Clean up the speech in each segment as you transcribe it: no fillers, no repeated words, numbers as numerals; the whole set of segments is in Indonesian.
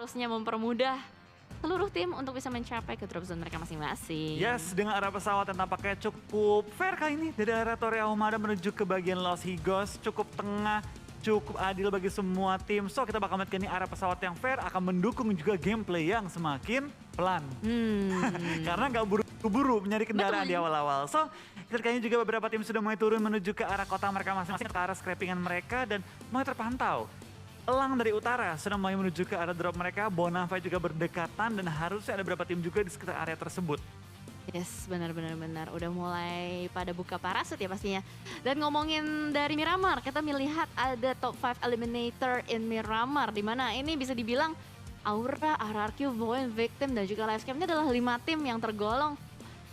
harusnya mempermudah seluruh tim untuk bisa mencapai ke drop zone mereka masing-masing. Yes, dengan arah pesawat yang tampaknya cukup fair kali ini. Dari arah Torii Ahumada menuju ke bagian Los Higos, cukup tengah, cukup adil bagi semua tim. So, kita bakal melihat ini arah pesawat yang fair akan mendukung juga gameplay yang semakin pelan. Karena nggak buru-buru mencari kendaraan di awal-awal. So, kayaknya juga beberapa tim sudah mulai turun menuju ke arah kota mereka masing-masing, ke arah scrappingan mereka, dan mulai terpantau. Elang dari utara sudah mulai menuju ke arah drop mereka, Bonafide juga berdekatan, dan harusnya ada beberapa tim juga di sekitar area tersebut. Yes, benar. Udah mulai pada buka parasut ya pastinya. Dan ngomongin dari Miramar, kita melihat ada top 5 eliminator in Miramar, di mana ini bisa dibilang Aura, RRQ, Void, Victim, dan juga Livescape ini adalah 5 tim yang tergolong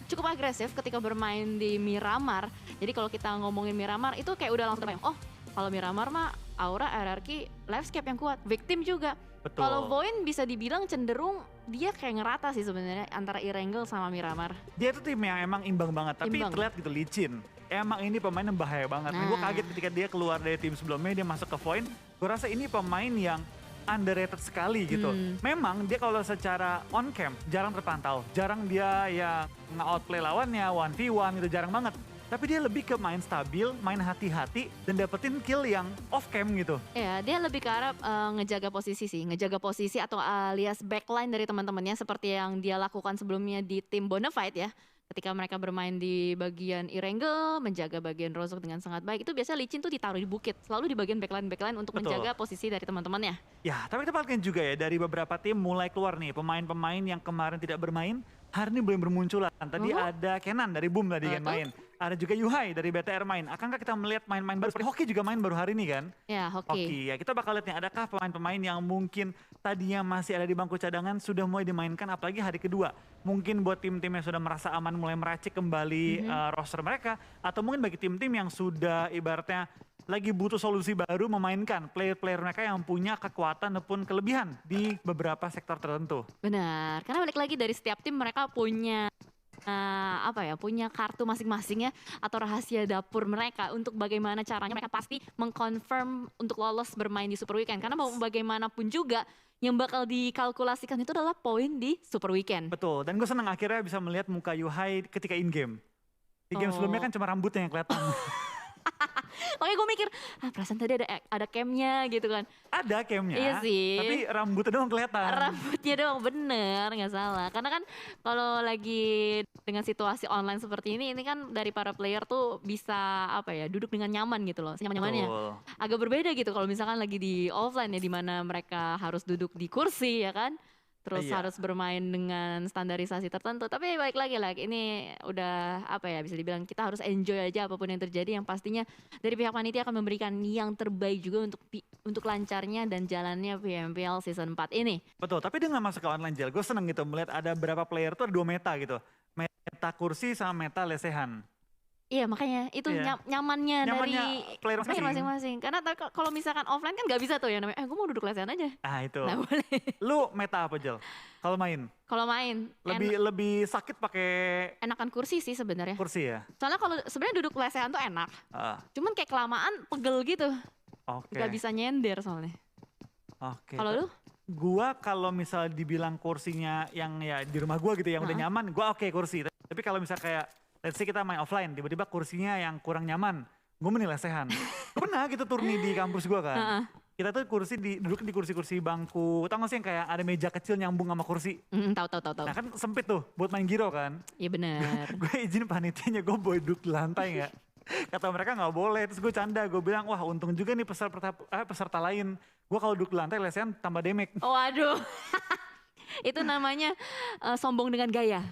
cukup agresif ketika bermain di Miramar. Jadi kalau kita ngomongin Miramar itu kayak udah langsung terbayang, oh kalau Miramar mah Aura, RRQ, Livescape yang kuat, Victim juga. Betul. Kalau Void bisa dibilang cenderung dia kayak ngerata sih sebenarnya antara Erangel sama Miramar. Dia tuh tim yang emang imbang banget, tapi Imbang. terlihat gitu licin. Emang ini pemain yang bahaya banget. Gue Nah. kaget ketika dia keluar dari tim sebelumnya, dia masuk ke Void. Gue rasa ini pemain yang underrated sekali gitu. Memang dia kalau secara on cam jarang terpantau. Jarang dia ya nge-outplay lawannya, 1v1 gitu, jarang banget. Tapi dia lebih ke main stabil, main hati-hati, dan dapetin kill yang off cam gitu. Ya, dia lebih ke arah ngejaga posisi sih, ngejaga posisi atau alias backline dari teman-temannya seperti yang dia lakukan sebelumnya di tim Bonafide ya. Ketika mereka bermain di bagian Erangel, menjaga bagian Rozok dengan sangat baik. Itu biasanya licin tuh ditaruh di bukit, selalu di bagian backline untuk Betul. menjaga posisi dari teman-temannya. Ya, tapi kita lihat juga ya, dari beberapa tim mulai keluar nih pemain-pemain yang kemarin tidak bermain, hari ini belum bermunculan. Tadi ada Kenan dari Boom tadi kan main. Ada juga Yuhai dari BTR main. Akankah kita melihat main-main baru? Seperti Hoki juga main baru hari ini kan? Ya, hoki. Ya kita bakal lihat nih, adakah pemain-pemain yang mungkin tadinya masih ada di bangku cadangan sudah mulai dimainkan apalagi hari kedua. Mungkin buat tim-tim yang sudah merasa aman mulai meracik kembali roster mereka. Atau mungkin bagi tim-tim yang sudah ibaratnya lagi butuh solusi baru memainkan player-player mereka yang punya kekuatan ataupun kelebihan di beberapa sektor tertentu. Benar, karena balik lagi dari setiap tim mereka punya punya kartu masing-masing ya, atau rahasia dapur mereka untuk bagaimana caranya mereka pasti mengkonfirm untuk lolos bermain di Super Weekend. Karena mau bagaimanapun juga yang bakal dikalkulasikan itu adalah poin di Super Weekend. Betul, dan gue senang akhirnya bisa melihat muka Yuhai ketika in-game. Di game sebelumnya kan cuma rambutnya yang kelihatan. Makanya gue mikir, perasaan tadi ada camnya gitu kan. Ada camnya, Iya sih. tapi rambutnya doang kelihatan. Rambutnya doang, bener, nggak salah. Karena kan kalau lagi dengan situasi online seperti ini kan dari para player tuh bisa duduk dengan nyaman gitu loh, senyaman-nyamannya. Betul. Agak berbeda gitu kalau misalkan lagi di offline ya, di mana mereka harus duduk di kursi ya kan. Terus Iya. harus bermain dengan standarisasi tertentu. Tapi baik lagi ini udah bisa dibilang kita harus enjoy aja apapun yang terjadi. Yang pastinya dari pihak panitia akan memberikan yang terbaik juga untuk lancarnya dan jalannya PMPL Season 4 ini. Betul, tapi dengan masuk ke online jail, gue seneng gitu melihat ada beberapa player tuh ada 2 meta gitu. Meta kursi sama meta lesehan. Iya, makanya itu Iya. nyamannya dari player masing-masing. Karena kalau misalkan offline kan nggak bisa tuh ya namanya, gue mau duduk lesehan aja. Ah itu. Nah, boleh. Lu meta apa Jel? Kalau main? Kalau main Lebih sakit pakai enakan kursi sih sebenarnya. kursi ya? Soalnya kalau sebenarnya duduk lesehan tuh enak. Ah, Cuman kayak kelamaan pegel gitu. oke. Gak bisa nyender soalnya. Oke. Kalau lu? Gua kalau misal dibilang kursinya yang ya di rumah gua gitu yang udah nyaman, gua oke kursi. Tapi kalau misal kayak let's say kita main offline, tiba-tiba kursinya yang kurang nyaman, gue mending lesehan. Pernah gitu turni di kampus gue kan. Kita tuh duduk di kursi-kursi bangku, tau gak sih yang kayak ada meja kecil nyambung sama kursi. Tahu. Nah kan sempit tuh buat main giro kan. Iya benar. Gue izin panitianya gue boleh duduk di lantai gak? Kata mereka gak boleh, terus gue canda, gue bilang wah untung juga nih peserta lain. Gue kalau duduk di lantai lesehan tambah damage. Oh aduh. Itu namanya sombong dengan gaya.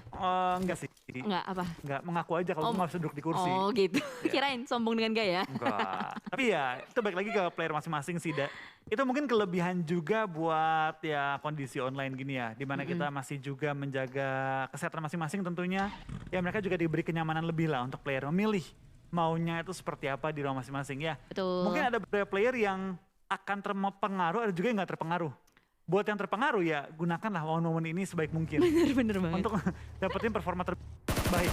Enggak sih. Enggak apa? Enggak, mengaku aja kalau gue gak bisa duduk di kursi. Oh gitu. Kirain sombong dengan gaya. Enggak. Tapi ya itu balik lagi ke player masing-masing sih. Itu mungkin kelebihan juga buat ya kondisi online gini ya. Dimana kita masih juga menjaga kesehatan masing-masing tentunya. Ya mereka juga diberi kenyamanan lebih lah untuk player memilih maunya itu seperti apa di ruang masing-masing ya. Betul. Mungkin ada beberapa player yang akan terpengaruh, ada juga yang gak terpengaruh. Buat yang terpengaruh ya gunakanlah momen-momen ini sebaik mungkin. Bener banget. Untuk dapetin performa terbaik.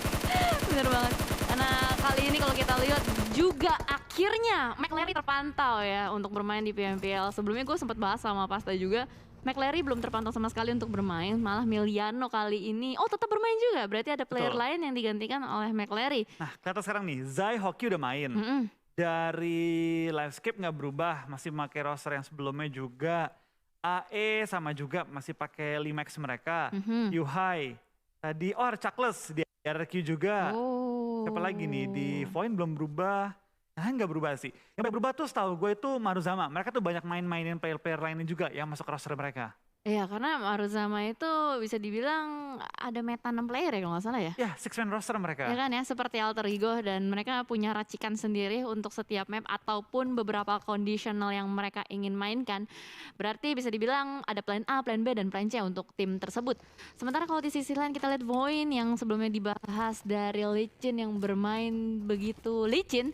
Bener banget. Karena kali ini kalau kita lihat juga akhirnya McLaren terpantau ya untuk bermain di PMPL. Sebelumnya gue sempat bahas sama Pasta juga. McLary belum terpantau sama sekali untuk bermain, malah Miliano kali ini, oh tetap bermain juga, berarti ada player Betul. lain yang digantikan oleh McLary. Nah, kelihatan sekarang nih, Zai Hockey udah main. Mm-mm. Dari Livescape nggak berubah, masih pakai roster yang sebelumnya juga. AE sama juga masih pakai Limax mereka. Mhm. Yuhai. Tadi, ada Chuckless di RQ juga. Oh. Siapa lagi nih, di Void belum berubah. Nah, nggak berubah sih. Yang berubah tuh setahu gue itu Maruzama. Mereka tuh banyak main-mainin player-player lainnya juga yang masuk ke roster mereka. Iya, karena Maruzama itu bisa dibilang ada meta 6 player ya kalau nggak salah ya. Ya, six man roster mereka. Ya kan ya, seperti Alter Ego dan mereka punya racikan sendiri untuk setiap map ataupun beberapa conditional yang mereka ingin mainkan. Berarti bisa dibilang ada plan A, plan B, dan plan C untuk tim tersebut. Sementara kalau di sisi lain kita lihat Voin yang sebelumnya dibahas dari Licin yang bermain begitu licin,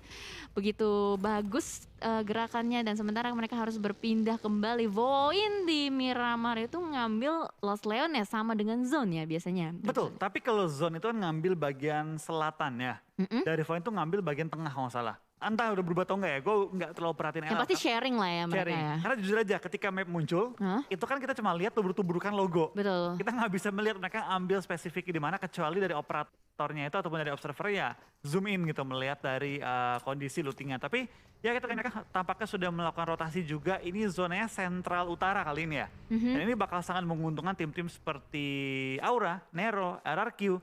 begitu bagus gerakannya, dan sementara mereka harus berpindah kembali. Voin di Miramar itu ngambil Los Leones sama dengan Zone ya biasanya. Betul, tapi kalau zone itu kan ngambil bagian selatan ya. Mm-mm. Dari Void itu ngambil bagian tengah kalau nggak salah. Entah udah berubah atau enggak ya, gue nggak terlalu perhatiin. Yang pasti sharing lah ya mereka sharing. ya. Karena jujur aja ketika map muncul, Hah? itu kan kita cuma lihat tubruk-tubrukan logo. Betul. Kita nggak bisa melihat mereka ambil spesifik di mana kecuali dari operatornya itu ataupun dari observer ya zoom in gitu melihat dari kondisi lootingnya. Tapi ya kita mereka tampaknya sudah melakukan rotasi juga. Ini zonanya sentral utara kali ini ya. Mhm. Dan ini bakal sangat menguntungkan tim-tim seperti Aura, Nero, RRQ,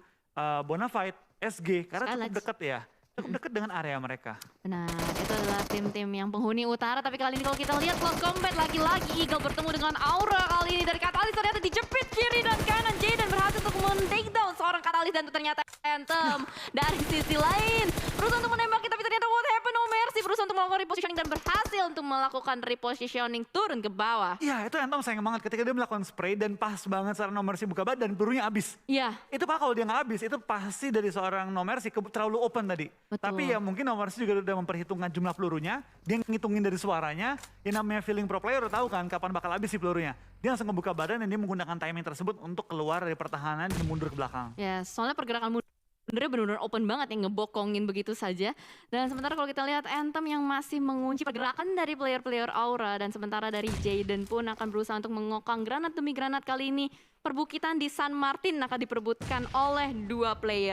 Bonafide, SG karena cukup Skylights. dekat ya. Cukup dekat dengan area mereka. Benar, itu adalah tim-tim yang penghuni utara. Tapi kali ini kalau kita lihat close combat lagi-lagi Eagle bertemu dengan Aura kali ini dari Catalyst ternyata dijepit kiri dan kanan. Jaden berhasil untuk men-takedown seorang Catalyst dan itu ternyata Anthem dari sisi lain berusaha untuk menembak tapi ternyata what happened, no mercy, berusaha untuk melakukan repositioning dan berhasil untuk melakukan repositioning turun ke bawah. Iya, itu Anthem sayang banget ketika dia melakukan spray dan pas banget secara No Mercy buka badan pelurunya habis. Iya, Itu pak kalau dia nggak habis itu pasti dari seorang No Mercy terlalu open tadi. Betul. Tapi ya mungkin No Mercy juga udah memperhitungkan jumlah pelurunya, dia ngitungin dari suaranya. Yang namanya feeling pro player udah tahu kan kapan bakal habis si pelurunya. Dia langsung ngebuka badan dan dia menggunakan timing tersebut untuk keluar dari pertahanan dan mundur ke belakang. ya soalnya pergerakan mundurnya benar-benar open banget yang ngebokongin begitu saja. Dan sementara kalau kita lihat Anthem yang masih mengunci pergerakan dari player-player Aura, dan sementara dari Jaden pun akan berusaha untuk mengokang granat demi granat. Kali ini perbukitan di San Martin akan diperebutkan oleh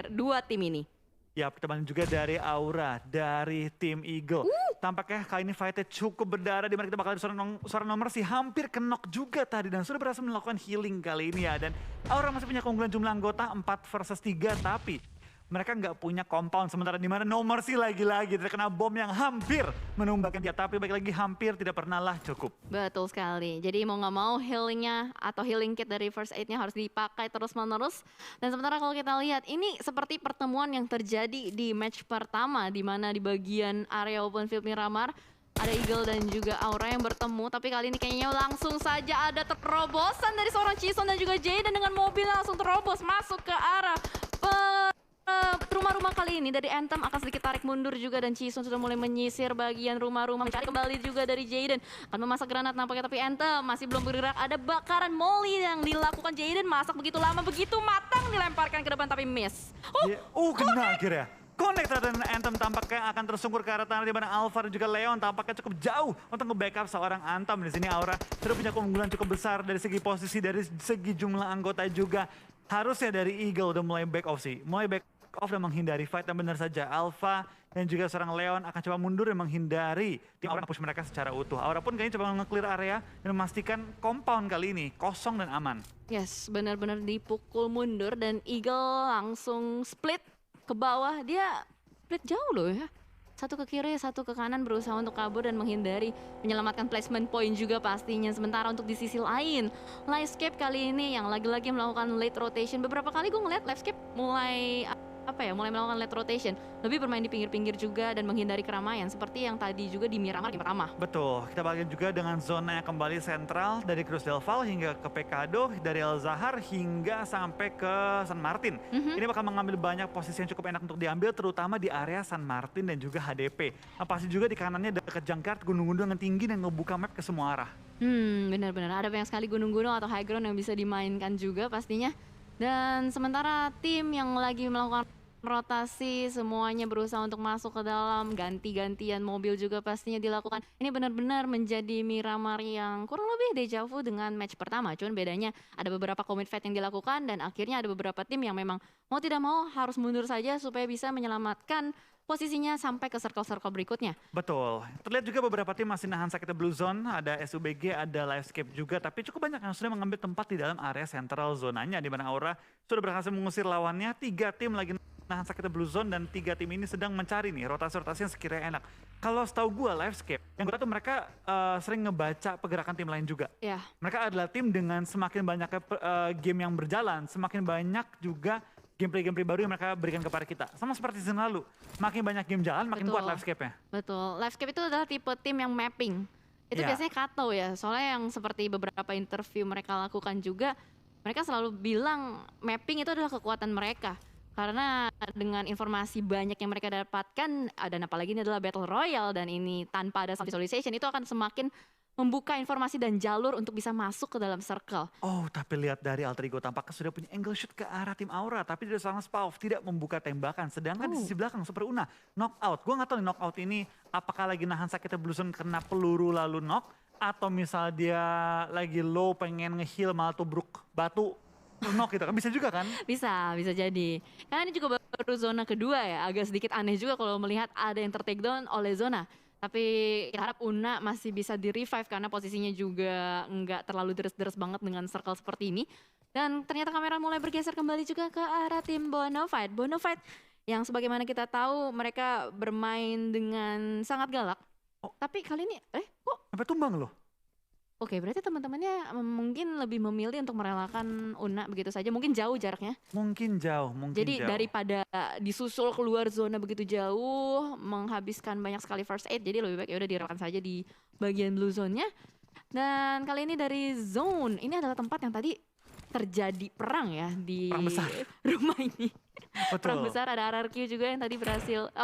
dua tim ini. Ya, pertemuan juga dari Aura, dari tim Eagle. Tampaknya kali ini fightnya cukup berdarah, di mana kita bakal ada suara nomor sih hampir kenok juga tadi dan sudah berhasil melakukan healing kali ini ya. Dan Aura masih punya keunggulan jumlah anggota 4 versus 3, tapi mereka nggak punya compound, sementara di mana No Mercy lagi-lagi terkena bom yang hampir menumbangkan dia, tapi baik lagi hampir tidak pernah lah cukup. Betul sekali. Jadi mau nggak mau healingnya atau healing kit dari first aid-nya harus dipakai terus-menerus. Dan sementara kalau kita lihat ini seperti pertemuan yang terjadi di match pertama, di mana di bagian area open field Miramar ada Eagle dan juga Aura yang bertemu, tapi kali ini kayaknya langsung saja ada terobosan dari seorang Chison dan juga Jaden dengan mobil langsung terobos masuk ke arah rumah-rumah. Kali ini dari Anthem akan sedikit tarik mundur juga, dan Chison sudah mulai menyisir bagian rumah-rumah, mencari kembali juga dari Jaden, akan memasak granat nampaknya, tapi Anthem masih belum bergerak. Ada bakaran molly yang dilakukan Jaden, masak begitu lama, begitu matang, dilemparkan ke depan tapi miss. Kena akhirnya. Connector dan Anthem tampaknya akan tersungkur ke arah tanah, di mana Alpha dan juga Leon tampaknya cukup jauh untuk nge-backup seorang Anthem. Di sini Aura sudah punya keunggulan cukup besar dari segi posisi, dari segi jumlah anggota juga. Harusnya dari Eagle udah mulai back off sih. Mulai back off dan menghindari fight, dan benar saja Alpha dan juga seorang Leon akan coba mundur dan menghindari tim Aura push mereka secara utuh. Aura pun kayaknya coba nge-clear area dan memastikan compound kali ini kosong dan aman. Yes, benar-benar dipukul mundur dan Eagle langsung split ke bawah. Dia split jauh loh ya. Satu ke kiri, satu ke kanan, berusaha untuk kabur dan menghindari, menyelamatkan placement point juga pastinya. Sementara untuk di sisi lain, Livescape kali ini yang lagi-lagi melakukan late rotation. Beberapa kali gue ngeliat Livescape mulai melakukan late rotation, lebih bermain di pinggir-pinggir juga dan menghindari keramaian seperti yang tadi juga di Miramar game pertama. Betul, kita bagian juga dengan zona yang kembali sentral dari Cruz del Val hingga ke Pecado, dari El Zahar hingga sampai ke San Martin. Ini bakal mengambil banyak posisi yang cukup enak untuk diambil, terutama di area San Martin dan juga HDP. Nah, pasti juga di kanannya dekat jangkar gunung-gunung yang tinggi dan ngebuka map ke semua arah. Benar-benar ada banyak sekali gunung-gunung atau high ground yang bisa dimainkan juga pastinya. Dan sementara tim yang lagi melakukan rotasi, semuanya berusaha untuk masuk ke dalam, ganti-gantian mobil juga pastinya dilakukan. Ini benar-benar menjadi Miramar yang kurang lebih deja vu dengan match pertama. Cuman bedanya ada beberapa commit fight yang dilakukan dan akhirnya ada beberapa tim yang memang mau tidak mau harus mundur saja supaya bisa menyelamatkan posisinya sampai ke circle-circle berikutnya. Betul. Terlihat juga beberapa tim masih nahan sakitnya Blue Zone, ada SUBG, ada Livescape juga, tapi cukup banyak yang sudah mengambil tempat di dalam area central zonanya, di mana Aura sudah berhasil mengusir lawannya. 3 tim lagi nahan sakitnya Blue Zone dan 3 tim ini sedang mencari nih rotasi-rotasi yang sekiranya enak. Kalau setahu gue Livescape, yang gue tahu tuh mereka sering ngebaca pergerakan tim lain juga. Ya, Mereka adalah tim dengan semakin banyaknya game yang berjalan, semakin banyak juga gameplay-gameplay baru yang mereka berikan kepada kita. Sama seperti season lalu, makin banyak game jalan, makin kuat betul. Livescape-nya. Betul. Livescape itu adalah tipe tim yang mapping. Itu Iya. biasanya Kato ya. Soalnya yang seperti beberapa interview mereka lakukan juga, mereka selalu bilang mapping itu adalah kekuatan mereka. Karena dengan informasi banyak yang mereka dapatkan, dan apalagi ini adalah Battle Royale dan ini tanpa ada sound visualization, itu akan semakin membuka informasi dan jalur untuk bisa masuk ke dalam circle. Oh, tapi lihat dari Alter Ego tampaknya sudah punya angle shoot ke arah tim Aura, tapi dari seorang Spauf tidak membuka tembakan. Sedangkan di sisi belakang Super Una knockout. Gue nggak tahu nih knockout ini apakah lagi nahan sakitnya Blue Zone kena peluru lalu knock, atau misal dia lagi low pengen nge-heal malah tubruk batu knock gitu kan, bisa juga kan? Bisa jadi. Karena ini juga baru zona kedua ya, agak sedikit aneh juga kalau melihat ada yang ter-takedown oleh zona. Tapi kita harap Una masih bisa di-revive karena posisinya juga nggak terlalu deres-deres banget dengan circle seperti ini. Dan ternyata kamera mulai bergeser kembali juga ke arah tim Bonafide. Bonafide yang sebagaimana kita tahu mereka bermain dengan sangat galak. Oh. Tapi kali ini, kok Sampai tumbang loh. oke, berarti teman-temannya mungkin lebih memilih untuk merelakan Una begitu saja. Mungkin jauh jaraknya. Mungkin jauh, mungkin Jadi jauh. daripada disusul keluar zona begitu jauh, menghabiskan banyak sekali first aid, jadi lebih baik ya udah direlakan saja di bagian blue zone-nya. Dan kali ini dari zone, ini adalah tempat yang tadi terjadi perang ya di Perang besar. rumah ini. Perang Betul. besar, ada RRQ juga yang tadi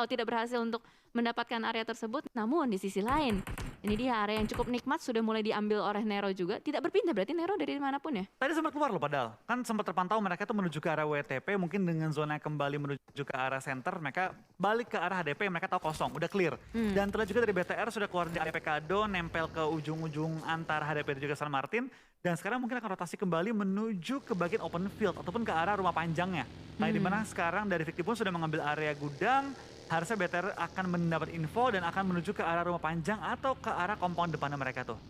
tidak berhasil untuk mendapatkan area tersebut. Namun di sisi lain, ini dia area yang cukup nikmat sudah mulai diambil oleh Nero juga. Tidak berpindah berarti Nero dari manapun ya. Tadi sempat keluar loh padahal. Kan sempat terpantau mereka tuh menuju ke arah WTP, mungkin dengan zona yang kembali menuju ke arah center, mereka balik ke arah HDP yang mereka tahu kosong, udah clear. Dan terlihat juga dari BTR sudah keluar dari HDP Kado, nempel ke ujung-ujung antara HDP dan juga San Martin. Dan sekarang mungkin akan rotasi kembali menuju ke bagian open field ataupun ke arah rumah panjangnya. Nah, di mana sekarang dari Victi pun sudah mengambil area gudang. Harusnya BTR akan mendapat info dan akan menuju ke arah rumah panjang atau ke arah compound depannya mereka tuh.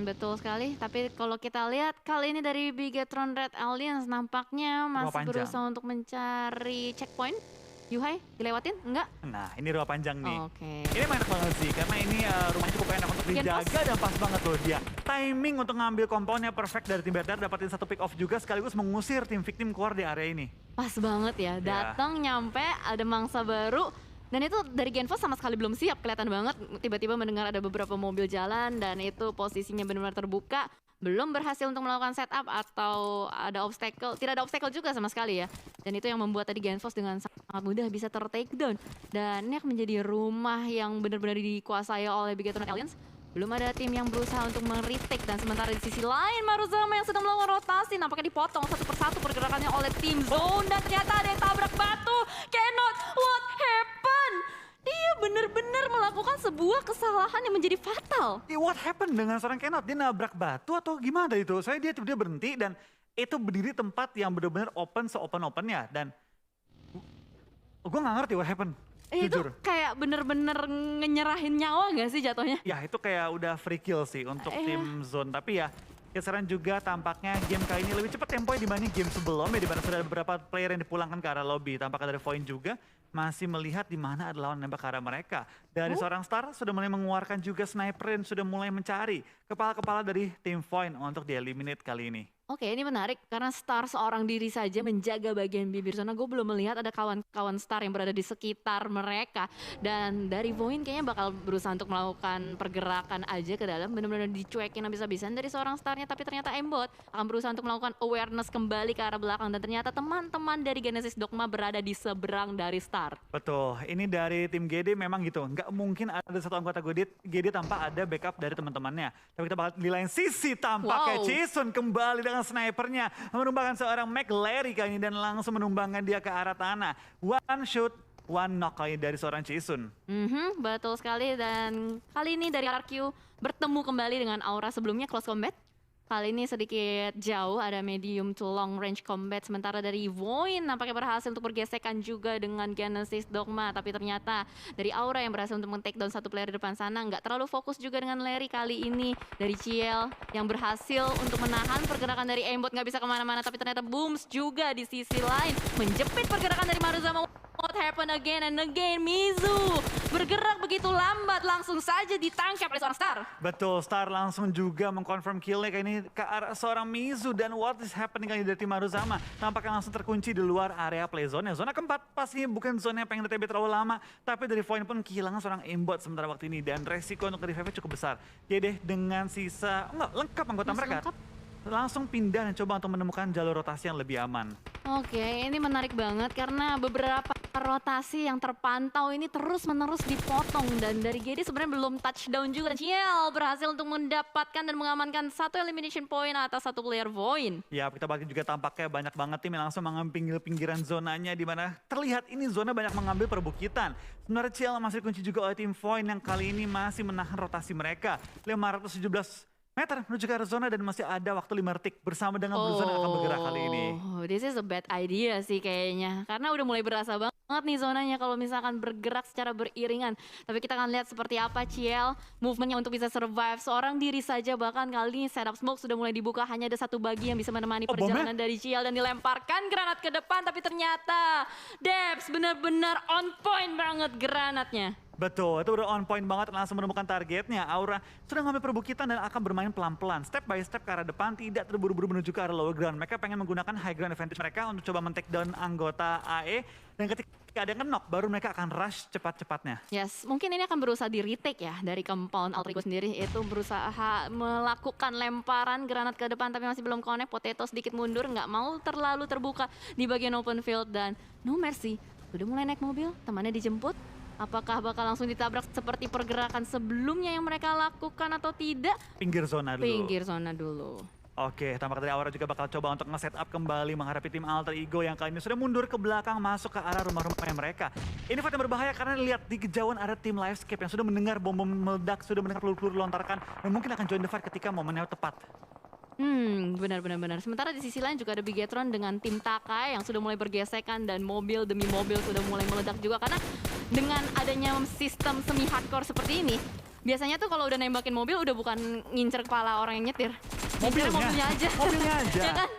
Betul sekali. Tapi kalau kita lihat kali ini dari Bigetron Red Alliance nampaknya masih panjang. berusaha untuk mencari checkpoint. Yuhai, dilewatin? Enggak? Nah, ini rumah panjang nih. Oke. Ini enak banget sih, karena ini rumahnya cukup enak untuk Gen dijaga dan pas banget loh dia. Timing untuk ngambil komponnya perfect dari tim BTR, dapatin satu pick off juga sekaligus mengusir tim victim keluar di area ini. Pas banget ya. Datang, nyampe, ada mangsa baru. Dan itu dari Genfos sama sekali belum siap, kelihatan banget. Tiba-tiba mendengar ada beberapa mobil jalan dan itu posisinya benar-benar terbuka. Belum berhasil untuk melakukan setup atau ada obstacle. Tidak ada obstacle juga sama sekali ya. Dan itu yang membuat tadi Genfos dengan sangat mudah bisa ter-takedown. Dan ini akan menjadi rumah yang benar-benar dikuasai oleh Bigetron Alliance. Belum ada tim yang berusaha untuk meretake dan sementara di sisi lain Maruzama yang sedang melakukan rotasi nampaknya dipotong satu persatu pergerakannya oleh tim Zone dan ternyata ada yang tabrak batu. Cannot, what happened? Dia benar-benar melakukan sebuah kesalahan yang menjadi fatal. What happened dengan seorang Kenot? Dia nabrak batu atau gimana itu? Saya dia tiba-tiba berhenti dan itu berdiri tempat yang benar-benar open se-open-opennya. Dan gue gak ngerti what happened. Itu Jujur. kayak bener-bener nyerahin nyawa gak sih jatuhnya? Ya itu kayak udah free kill sih untuk tim Zone. Tapi ya sekarang juga tampaknya game kali ini lebih cepat temponya dibanding game sebelumnya. Di mana sudah ada beberapa player yang dipulangkan ke arah lobby. Tampaknya dari Void juga masih melihat di mana ada lawan nembak ke arah mereka. Dari seorang Star sudah mulai mengeluarkan juga sniper dan sudah mulai mencari kepala-kepala dari tim Void untuk di-eliminate kali ini. Oke, ini menarik karena Star seorang diri saja menjaga bagian bibir zona. Gue belum melihat ada kawan-kawan Star yang berada di sekitar mereka. Dan dari Void kayaknya bakal berusaha untuk melakukan pergerakan aja ke dalam. Benar-benar dicuekin habis-habisan dari seorang Starnya. Tapi ternyata Aimbot akan berusaha untuk melakukan awareness kembali ke arah belakang. Dan ternyata teman-teman dari Genesis Dogma berada di seberang dari Star. Betul, ini dari tim GD memang gitu. Nggak mungkin ada satu anggota GD tanpa ada backup dari teman-temannya. Tapi kita bakal di lain sisi tampaknya Wow. Jason kembali dengan snipernya. Menumbangkan seorang McLary kali ini dan langsung menumbangkan dia ke arah tanah. One shot, one knock kali ini dari seorang Jason. Betul sekali, dan kali ini dari RQ bertemu kembali dengan aura sebelumnya close combat. Kali ini sedikit jauh, ada medium to long range combat. Sementara dari Void nampaknya berhasil untuk bergesekan juga dengan Genesis Dogma. Tapi ternyata dari Aura yang berhasil untuk men-take down satu player di depan sana. Nggak terlalu fokus juga dengan Larry kali ini. Dari Ciel yang berhasil untuk menahan pergerakan dari Aimbot, nggak bisa kemana-mana. Tapi ternyata Booms juga di sisi lain menjepit pergerakan dari Maruzama. What happened again and again? Mizu bergerak begitu lambat, langsung saja ditangkap oleh seorang Star. Betul, Star langsung juga mengkonfirm killnya kali ini ke arah seorang Mizu. Dan what is happening kali ini dari tim Maruzama. Tampaknya langsung terkunci di luar area play zone. Zona keempat pastinya bukan zona yang pengen DTB terlalu lama. Tapi dari Void pun kehilangan seorang aimbot sementara waktu ini. Dan resiko untuk revive cukup besar. Jadi deh dengan sisa, lengkap anggota Masih mereka. lengkap? Langsung pindah dan coba untuk menemukan jalur rotasi yang lebih aman. Oke, ini menarik banget karena beberapa rotasi yang terpantau ini terus-menerus dipotong, dan dari GD sebenarnya belum touchdown juga. Ciel berhasil untuk mendapatkan dan mengamankan satu elimination point atas satu player Void. Ya, kita bagi juga tampaknya banyak banget tim yang langsung mengambil pinggiran zonanya, di mana terlihat ini zona banyak mengambil perbukitan. Sebenarnya Ciel masih dikunci juga oleh tim Void yang kali ini masih menahan rotasi mereka. 517 meter menuju ke arah zona dan masih ada waktu 5 detik bersama dengan Blue Zone yang akan bergerak kali ini. Oh, this is a bad idea sih kayaknya. Karena udah mulai berasa banget nih zonanya kalau misalkan bergerak secara beriringan. Tapi kita akan lihat seperti apa Ciel movementnya untuk bisa survive seorang diri saja. Bahkan kali ini setup smoke sudah mulai dibuka. Hanya ada satu bagi yang bisa menemani perjalanan dari Ciel dan dilemparkan granat ke depan. Tapi ternyata Debs benar-benar on point banget granatnya. Betul, itu udah on point banget, langsung menemukan targetnya. Aura sudah ngambil perbukitan dan akan bermain pelan-pelan, step by step ke arah depan, tidak terburu-buru menuju ke arah lower ground. Mereka pengen menggunakan high ground advantage mereka untuk coba men-take down anggota AE. Dan ketika ada yang knock, baru mereka akan rush cepat-cepatnya. Yes, mungkin ini akan berusaha di retake ya dari compound Alter Ego sendiri. Itu berusaha melakukan lemparan granat ke depan tapi masih belum connect. Potato sedikit mundur, nggak mau terlalu terbuka di bagian open field. Dan no mercy, udah mulai naik mobil, temannya dijemput. Apakah bakal langsung ditabrak seperti pergerakan sebelumnya yang mereka lakukan atau tidak? Pinggir zona dulu. Pinggir zona dulu. Oke, tampak dari Aura juga bakal coba untuk nge-set up kembali menghadapi tim Alter Ego yang kali ini sudah mundur ke belakang masuk ke arah rumah-rumahnya mereka. Ini fight yang berbahaya karena lihat di kejauhan ada tim Livescape yang sudah mendengar bom-bom meledak, sudah mendengar peluru-peluru dilontarkan dan mungkin akan join the fight ketika momennya tepat. Benar. Sementara di sisi lain juga ada Bigetron dengan tim Takai yang sudah mulai bergesekan dan mobil demi mobil sudah mulai meledak juga. Karena dengan adanya sistem semi hardcore seperti ini, biasanya tuh kalau udah nembakin mobil udah bukan ngincer kepala orang yang nyetir. Ngincernya mobilnya aja. Mobilnya aja. Ya kan?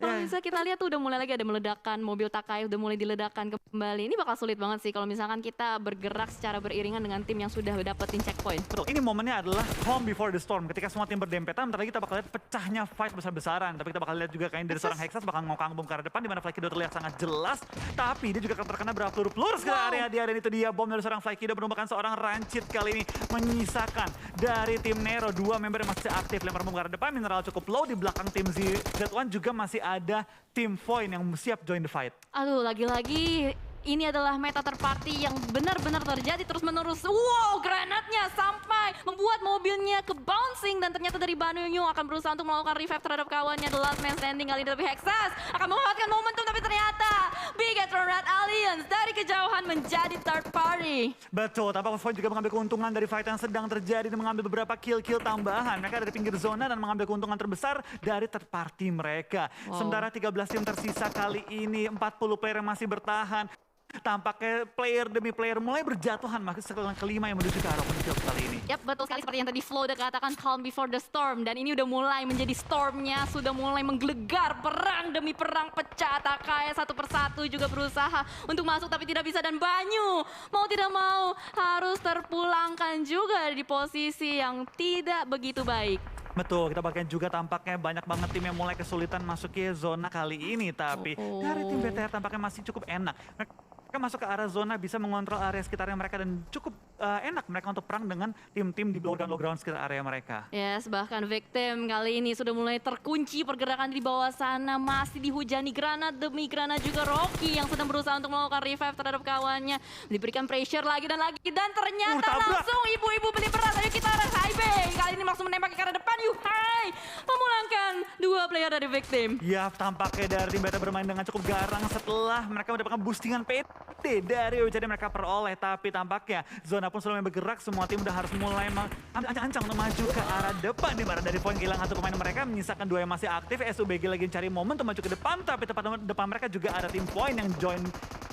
Kalau bisa kita lihat tuh udah mulai lagi ada meledakan, mobil Takai udah mulai diledakkan kembali. Ini bakal sulit banget sih kalau misalkan kita bergerak secara beriringan dengan tim yang sudah dapetin checkpoint. Betul, ini momennya adalah calm before the storm. Ketika semua tim berdempetan, bentar lagi kita bakal lihat pecahnya fight besar-besaran. Tapi kita bakal lihat juga kayaknya dari seorang Hexas bakal ngokang bom ke arah depan, di mana Flykido terlihat sangat jelas. Tapi dia juga akan terkena berapa peluru ke area dia, dan itu dia bom dari seorang Flykido merupakan seorang Rancid kali ini menyisakan dari tim Nero. Dua member yang masih aktif, lempar bom ke arah depan, mineral cukup low di belakang tim Z1 juga masih ada tim Void yang siap join the fight. Aduh, lagi-lagi ini adalah meta third party yang benar-benar terjadi terus-menerus. Wow, granatnya sampai membuat mobilnya ke bouncing, dan ternyata dari Banyunyung akan berusaha untuk melakukan revive terhadap kawannya. The last man standing kali ini, tapi Hexas akan memanfaatkan momentum, tapi ternyata Bigetron Red Alliance dari kejauhan menjadi third party. Betul, tampak Void juga mengambil keuntungan dari fight yang sedang terjadi dan mengambil beberapa kill-kill tambahan. Mereka dari pinggir zona dan mengambil keuntungan terbesar dari third party mereka. Sementara 13 tim tersisa kali ini, 40 player yang masih bertahan. Tampaknya player demi player mulai berjatuhan, maka setelah kelima yang menuju ke arah open field kali ini. Yap, betul sekali seperti yang tadi Flo udah katakan, calm before the storm. Dan ini udah mulai menjadi stormnya, sudah mulai menggelegar perang demi perang pecah. Takai satu persatu juga berusaha untuk masuk tapi tidak bisa. Dan Banyu mau tidak mau harus terpulangkan juga di posisi yang tidak begitu baik. Betul, kita bahkan juga tampaknya banyak banget tim yang mulai kesulitan masuk ke zona kali ini. Tapi dari tim BTR tampaknya masih cukup enak. Mereka masuk ke arah zona, bisa mengontrol area sekitarnya mereka dan cukup enak mereka untuk perang dengan tim-tim di low ground sekitar area mereka. Yes, bahkan Victim kali ini sudah mulai terkunci pergerakan di bawah sana, masih dihujani granat demi granat juga. Rocky yang sedang berusaha untuk melakukan revive terhadap kawannya, diberikan pressure lagi dan ternyata langsung ibu-ibu beli berat. Ayo kita arah high bay, kali ini langsung menembak ke arah depan. Yuhai memulangkan 2 player dari Victim. Ya, tampaknya dari tim Beta bermain dengan cukup garang setelah mereka mendapatkan boostingan PT dari jadi mereka peroleh. Tapi tampaknya zona pun sudah bergerak, semua tim udah harus mulai ancang-ancang untuk maju ke arah depan. Di mana dari poin kehilangan 1 pemain mereka, menyisakan 2 yang masih aktif. SUBG lagi cari momen untuk maju ke depan, tapi tepat depan mereka juga ada tim poin yang join.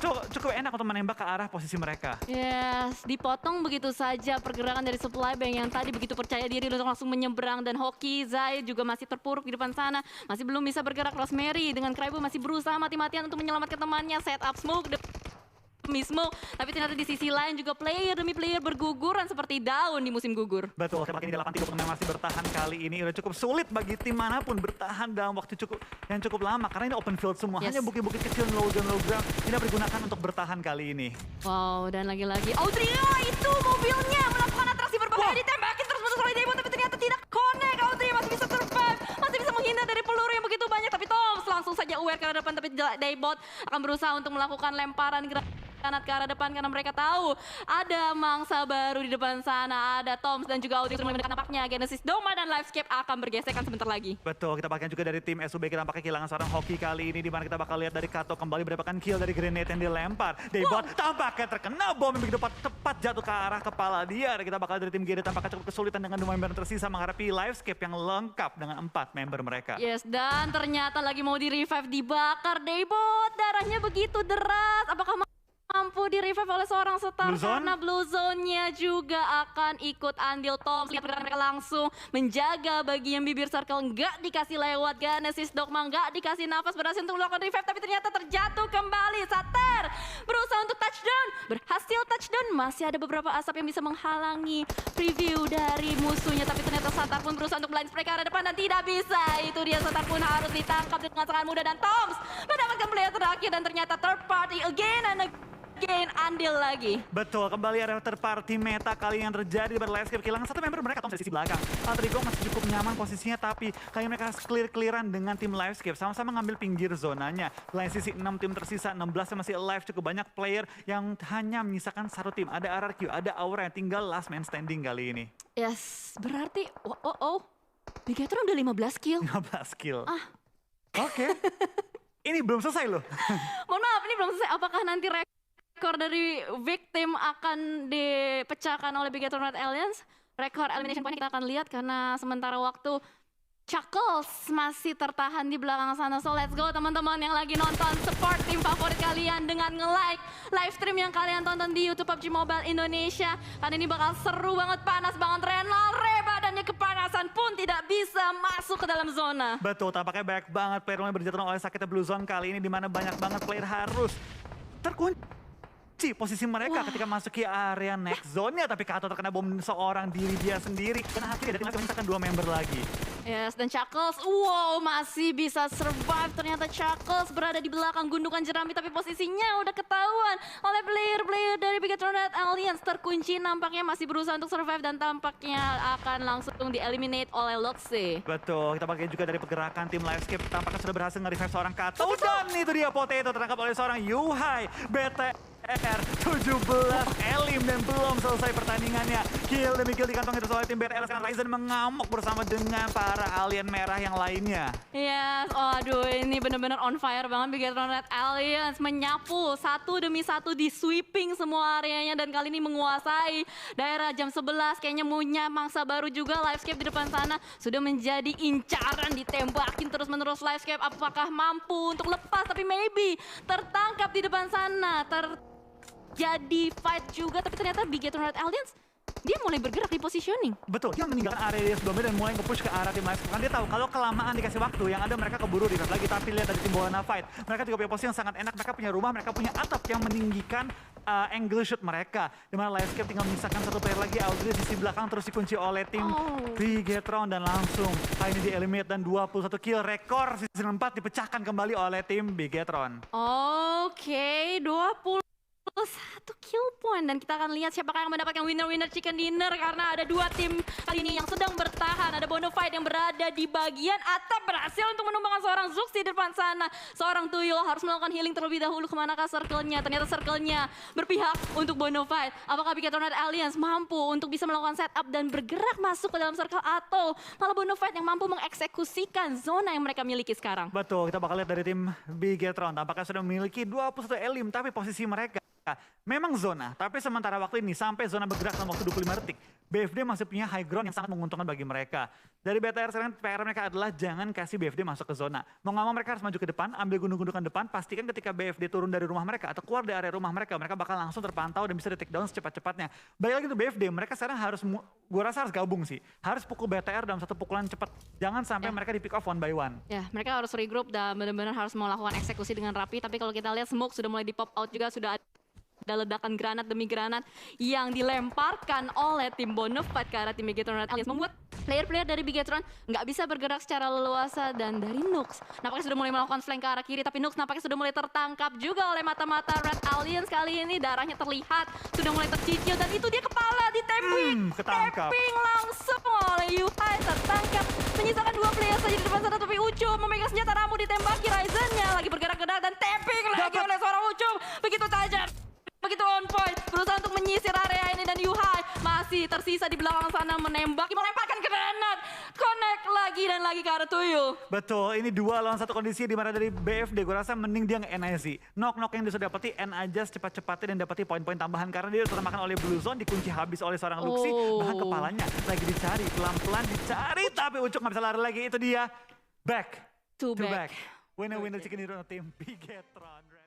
Cukup enak untuk menembak ke arah posisi mereka. Yes, dipotong begitu saja pergerakan dari supply bank yang tadi begitu percaya diri untuk langsung menyeberang. Dan Hoki, Zai juga masih terpuruk di depan sana, masih belum bisa bergerak. Rosemary dengan Kraibo masih berusaha mati-matian untuk menyelamatkan temannya, set up smoke demi smoke, tapi ternyata di sisi lain juga player demi player berguguran seperti daun di musim gugur. Betul, tembak ini 8-3 yang masih bertahan kali ini udah cukup sulit bagi tim manapun bertahan dalam waktu yang cukup lama karena ini open field semua, hanya bukit-bukit kecil low ground tidak digunakan untuk bertahan kali ini. Wow, dan lagi-lagi Audrey, itu mobilnya melakukan atraksi berbahaya, ditembakin terus menerus oleh Daemon, tapi ternyata tidak connect. Audrey masih bisa survive, masih bisa menghindar dari peluru yang begitu banyak, tapi Toms langsung saja aware ke arah depan, tapi Daebot akan berusaha untuk melakukan lemparan granat ke arah depan karena mereka tahu ada mangsa baru di depan sana, ada Toms dan juga Audrey mulai mendekat. Nampaknya Genesis Doma dan Livescape akan bergesekan sebentar lagi. Betul, kita bakal juga dari tim SUBG tampaknya kehilangan seorang Hoki kali ini, di mana kita bakal lihat dari Kato kembali mendapatkan kill dari grenade yang dilempar. Daebot tampaknya terkena bom yang begitu tepat jatuh ke arah kepala dia. Dan kita bakal dari tim GD tampaknya cukup kesulitan dengan 2 member tersisa menghadapi Livescape yang lengkap dengan 4 member mereka. Yes, dan ternyata lagi mau di revive, dibakar Daebot, darahnya begitu deras. Apakah mampu di-revive oleh seorang star karena Blue Zone-nya juga akan ikut andil. Tom lihat pergerakan mereka langsung menjaga bagian bibir circle, nggak dikasih lewat. Genesis Dogma nggak dikasih nafas, berhasil untuk melakukan revive, tapi ternyata terjatuh kembali. Sater berusaha untuk touchdown, berhasil touchdown. Masih ada beberapa asap yang bisa menghalangi preview dari musuhnya, tapi ternyata Satar pun berusaha untuk blind spray ke arah depan dan tidak bisa. Itu dia, Satar pun harus ditangkap dengan sangat mudah, dan Toms mendapatkan player terakhir dan ternyata third party again and again andil lagi. Betul, kembali ada third party meta kali yang terjadi di Livescape. Kehilangan 1 member mereka, Toms di sisi belakang. Alterigo masih cukup nyaman posisinya, tapi kali mereka clear-clearan dengan tim Livescape. Sama-sama ngambil pinggir zonanya. Lain sisi 6 tim tersisa, 16 yang masih alive. Cukup banyak player yang hanya menyisakan 1 tim. Ada RRQ, ada Aura yang tinggal last man standing kali ini. Yes, berarti Bigetron udah 15 kill. 15 kill. Oke. Ini belum selesai loh. Mohon maaf, ini belum selesai. Apakah nanti rekor dari Victim akan dipecahkan oleh Bigetron Red Alliance? Rekor elimination point kita akan lihat karena sementara waktu Chuckles masih tertahan di belakang sana. So let's go teman-teman yang lagi nonton, support tim favorit kalian dengan nge-like live stream yang kalian tonton di YouTube PUBG Mobile Indonesia. Karena ini bakal seru banget, panas banget. Renal badannya kepanasan pun tidak bisa masuk ke dalam zona. Betul, tampaknya banyak banget player mulai berjatuhan oleh sakitnya Blue Zone kali ini, di mana banyak banget player harus terkunci posisi mereka ketika masuk ke area next zone-nya, tapi Kato terkena bom seorang diri dia sendiri. Dan akhirnya dari masih menyisakan 2 member lagi. Yes, dan Chuckles, wow, masih bisa survive. Ternyata Chuckles berada di belakang gundukan jerami, tapi posisinya udah ketahuan oleh player-player dari Bigetron Red Alliance. Terkunci, nampaknya masih berusaha untuk survive dan tampaknya akan langsung di-eliminate oleh Loxi. Betul, kita pakai juga dari pergerakan tim Livescape. Tampaknya sudah berhasil nge-revive seorang Kato. Dan itu dia Potato tertangkap oleh seorang Yuhai. BTR 17 elim dan belum selesai pertandingannya. Kill demi kill dikantongi terus oleh tim BTR. Sekarang Ryzen mengamuk bersama dengan para alien merah yang lainnya. Yes, aduh ini benar-benar on fire banget. Bigetron Red Alliance menyapu satu demi satu, di sweeping semua areanya, dan kali ini menguasai daerah jam 11. Kayaknya punya mangsa baru juga. Livescape di depan sana sudah menjadi incaran, ditembakin terus-menerus. Livescape apakah mampu untuk lepas, tapi maybe tertangkap di depan sana. Terjadi fight juga, tapi ternyata Bigetron Red Alliance dia mulai bergerak di positioning. Betul, dia meninggalkan area dia sebelumnya dan mulai nge-push ke arah tim Livescape. Karena dia tahu kalau kelamaan dikasih waktu, yang ada mereka keburu revive lagi. Tapi lihat dari tim Bolana Fight, mereka juga punya posisi yang sangat enak. Mereka punya rumah, mereka punya atap yang meninggikan angle shoot mereka. Dimana Livescape tinggal menyisakan 1 player lagi, Audrey di sisi belakang terus dikunci oleh tim Bigetron. Dan langsung kali ini di-eliminate dan 21 kill. Rekor season 4 dipecahkan kembali oleh tim Bigetron. Oke, 21 satu kill point dan kita akan lihat siapakah yang mendapatkan winner chicken dinner karena ada dua tim kali ini yang sedang bertahan. Ada Bonafide yang berada di bagian atap berhasil untuk menumbangkan seorang Zux di depan sana. Seorang Tuyul harus melakukan healing terlebih dahulu. Kemanakah circle-nya? Ternyata circle-nya berpihak untuk Bonafide. Apakah Bigetronite Alliance mampu untuk bisa melakukan setup dan bergerak masuk ke dalam circle atau malah Bonafide yang mampu mengeksekusikan zona yang mereka miliki sekarang? Betul, kita bakal lihat dari tim Bigetron. Tampaknya sudah memiliki 21 elim, tapi posisi mereka memang zona. Tapi sementara waktu ini sampai zona bergerak dalam waktu 25 detik, BFD masih punya high ground yang sangat menguntungkan bagi mereka. Dari BTR sekarang PR mereka adalah jangan kasih BFD masuk ke zona. Mau nggak mau mereka harus maju ke depan, ambil gunung-gunungan depan, pastikan ketika BFD turun dari rumah mereka atau keluar dari area rumah mereka, mereka bakal langsung terpantau dan bisa di take down secepat-cepatnya. Balik lagi tuh BFD, mereka sekarang harus, gue rasa harus gabung sih. Harus pukul BTR dalam satu pukulan cepat. Jangan sampai mereka di pick off one by one. Ya, mereka harus regroup dan benar-benar harus melakukan eksekusi dengan rapi. Tapi kalau kita lihat smoke sudah mulai di pop out juga, sudah ada ledakan granat demi granat yang dilemparkan oleh tim Bonafide ke arah tim Bigetron Alliance, membuat player-player dari Bigetron nggak bisa bergerak secara leluasa. Dan dari Nux nampaknya sudah mulai melakukan flank ke arah kiri, tapi Nux nampaknya sudah mulai tertangkap juga oleh mata-mata Red Alliance. Kali ini darahnya terlihat sudah mulai tercicil dan itu dia kepala ditembing, Ketangkap. tapping langsung oleh Yuhai, tertangkap. Menyisakan dua player saja di depan sana, tapi Ucup memegang senjata Rambo, ditembaki Ryzen-nya lagi bergerak-gerak dan tapping lagi oleh seorang Ucup. Begitu tajam, begitu on point, berusaha untuk menyisir area ini dan Yuhai masih tersisa di belakang sana menembaki, melemparkan granat, connect lagi dan lagi ke arah Tuyul. Betul, ini 2 lawan 1 kondisi di mana dari BFD, gue rasa mending dia nge-N aja sih. Knock-knock yang dia sudah dapati, N aja secepat-cepatnya dan dapati poin-poin tambahan karena dia termakan oleh Blue Zone, dikunci habis oleh seorang Luxi, bahkan kepalanya lagi dicari, pelan-pelan dicari, tapi Ucuk nggak bisa lari lagi, itu dia. Back To back. Winner chicken dinner tim Bigetron.